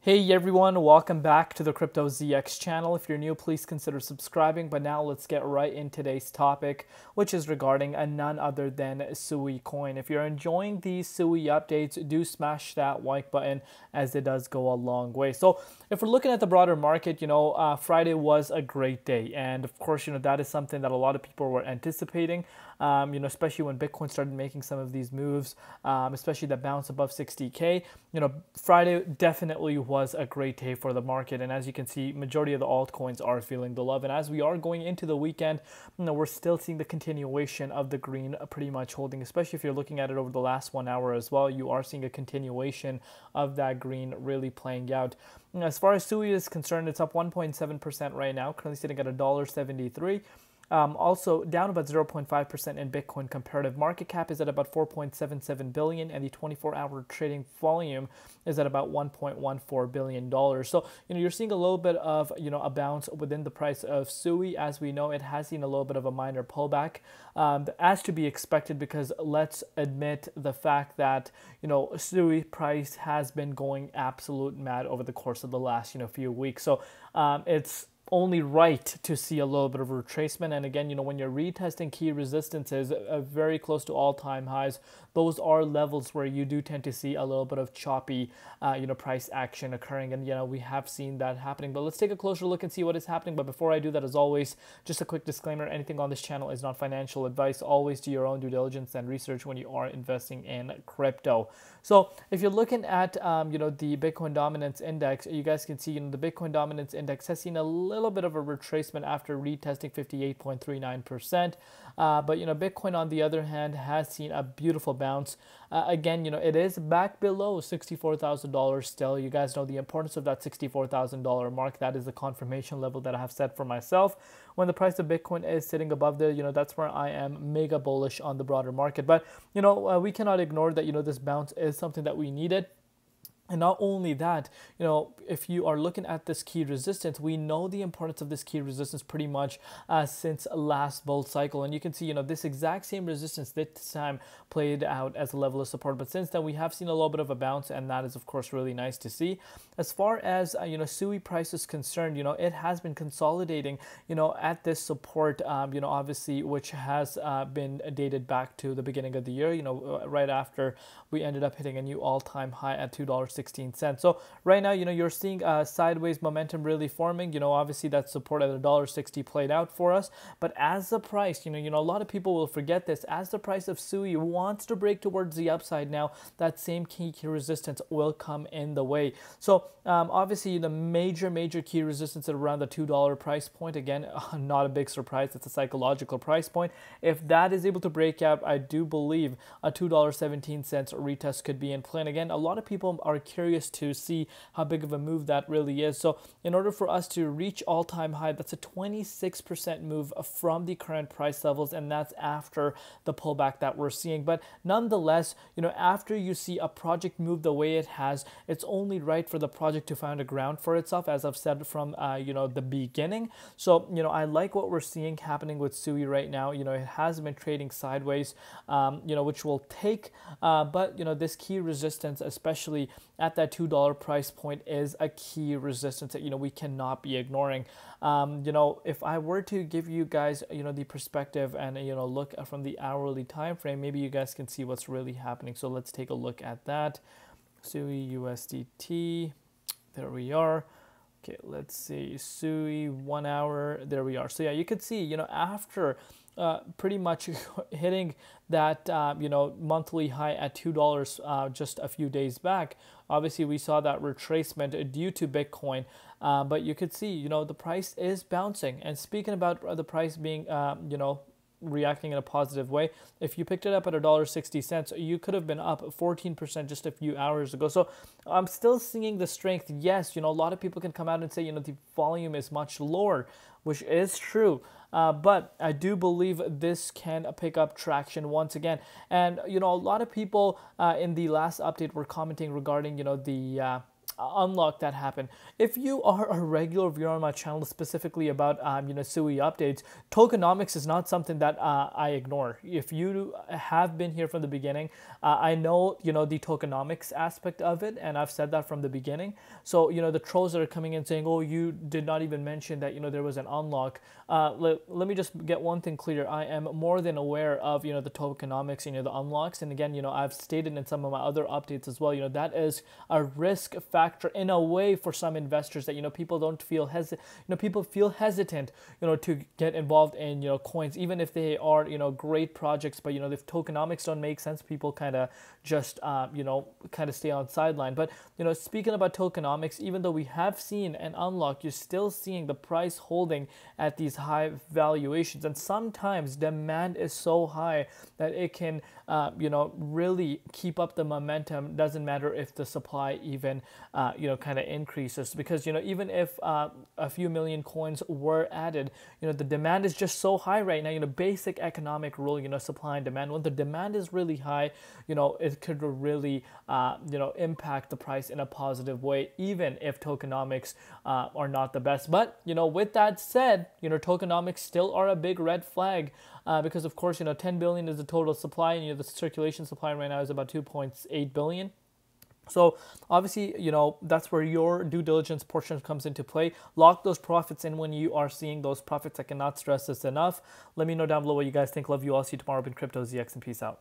Hey everyone, welcome back to the Crypto ZX channel. If you're new, please consider subscribing. But now let's get right in today's topic, which is regarding none other than Sui coin. If you're enjoying these Sui updates, do smash that like button as it does go a long way. So if we're looking at the broader market, Friday was a great day. And of course, that is something that a lot of people were anticipating. Especially when Bitcoin started making some of these moves, especially the bounce above 60K. Friday definitely was a great day for the market. And as you can see, majority of the altcoins are feeling the love. And as we are going into the weekend, we're still seeing the continuation of the green pretty much holding, especially if you're looking at it over the last 1 hour as well. You are seeing a continuation of that green really playing out. As far as Sui is concerned, it's up 1.7% right now, currently sitting at $1.73. Also down about 0.5% in Bitcoin comparative. Market cap is at about 4.77 billion, and the 24-hour trading volume is at about 1.14 billion dollars. So you're seeing a little bit of a bounce within the price of Sui. As we know, it has seen a little bit of a minor pullback, as to be expected, because let's admit the fact that Sui price has been going absolute mad over the course of the last few weeks. So it's only right to see a little bit of retracement. And again, when you're retesting key resistances very close to all-time highs, those are levels where you do tend to see a little bit of choppy price action occurring, and we have seen that happening. But let's take a closer look and see what is happening. But before I do that, as always, just a quick disclaimer: anything on this channel is not financial advice. Always do your own due diligence and research when you are investing in crypto. So if you're looking at the Bitcoin dominance index, you guys can see the Bitcoin dominance index has seen a little bit of a retracement after retesting 58.39%. But Bitcoin, on the other hand, has seen a beautiful bounce. Again, it is back below $64,000 still. You guys know the importance of that $64,000 mark. That is the confirmation level that I have set for myself. When the price of Bitcoin is sitting above there, that's where I am mega bullish on the broader market. But we cannot ignore that this bounce is something that we needed. And not only that, if you are looking at this key resistance, we know the importance of this key resistance pretty much since last bull cycle. And you can see, this exact same resistance this time played out as a level of support. But since then, we have seen a little bit of a bounce, and that is, of course, really nice to see. As far as, Sui price is concerned, it has been consolidating, at this support, obviously, which has been dated back to the beginning of the year, right after we ended up hitting a new all-time high at $2.16. So right now, you're seeing sideways momentum really forming. Obviously that support at $1.60 played out for us. But as the price, a lot of people will forget this, as the price of Sui wants to break towards the upside now, that same key resistance will come in the way. So obviously the major key resistance at around the $2 price point. Again, not a big surprise. It's a psychological price point. If that is able to break out, I do believe a $2.17 retest could be in play. And again, a lot of people are curious to see how big of a move that really is. So in order for us to reach all-time high, that's a 26% move from the current price levels, and that's after the pullback that we're seeing. But nonetheless, after you see a project move the way it has, it's only right for the project to find a ground for itself, as I've said from the beginning. So I like what we're seeing happening with Sui right now. It has been trading sideways, which will take but this key resistance, especially at that $2 price point, is a key resistance that we cannot be ignoring. If I were to give you guys the perspective and look from the hourly time frame, maybe you guys can see what's really happening. So let's take a look at that. Sui USDT, there we are. Okay, let's see, Sui 1 hour, there we are. So yeah, you could see after pretty much hitting that monthly high at $2 just a few days back. Obviously, we saw that retracement due to Bitcoin, but you could see the price is bouncing. And speaking about the price being reacting in a positive way, if you picked it up at $1.60, you could have been up 14% just a few hours ago. So I'm still seeing the strength. Yes, a lot of people can come out and say the volume is much lower, which is true. But I do believe this can pick up traction once again. And a lot of people in the last update were commenting regarding the unlock that happened. If you are a regular viewer on my channel, specifically about SUI updates, tokenomics is not something that I ignore. If you have been here from the beginning, I know the tokenomics aspect of it, and I've said that from the beginning. So the trolls that are coming in saying, oh, you did not even mention that there was an unlock. Let me just get one thing clear. I am more than aware of the tokenomics, the unlocks, and again, I've stated in some of my other updates as well, that is a risk factor in a way for some investors, that people don't feel people feel hesitant to get involved in coins, even if they are great projects, but if tokenomics don't make sense, people kind of just kind of stay on sideline. But speaking about tokenomics, even though we have seen an unlock, you're still seeing the price holding at these high valuations, and sometimes demand is so high that it can really keep up the momentum. Doesn't matter if the supply even kind of increases, because even if a few million coins were added, the demand is just so high right now. Basic economic rule, supply and demand. When the demand is really high, it could really impact the price in a positive way, even if tokenomics are not the best. But with that said, tokenomics still are a big red flag, because of course 10 billion is the total supply, and the circulation supply right now is about 2.8 billion. So obviously, that's where your due diligence portion comes into play. Lock those profits in when you are seeing those profits. I cannot stress this enough. Let me know down below what you guys think. Love you all. See you tomorrow in Crypto ZX, and peace out.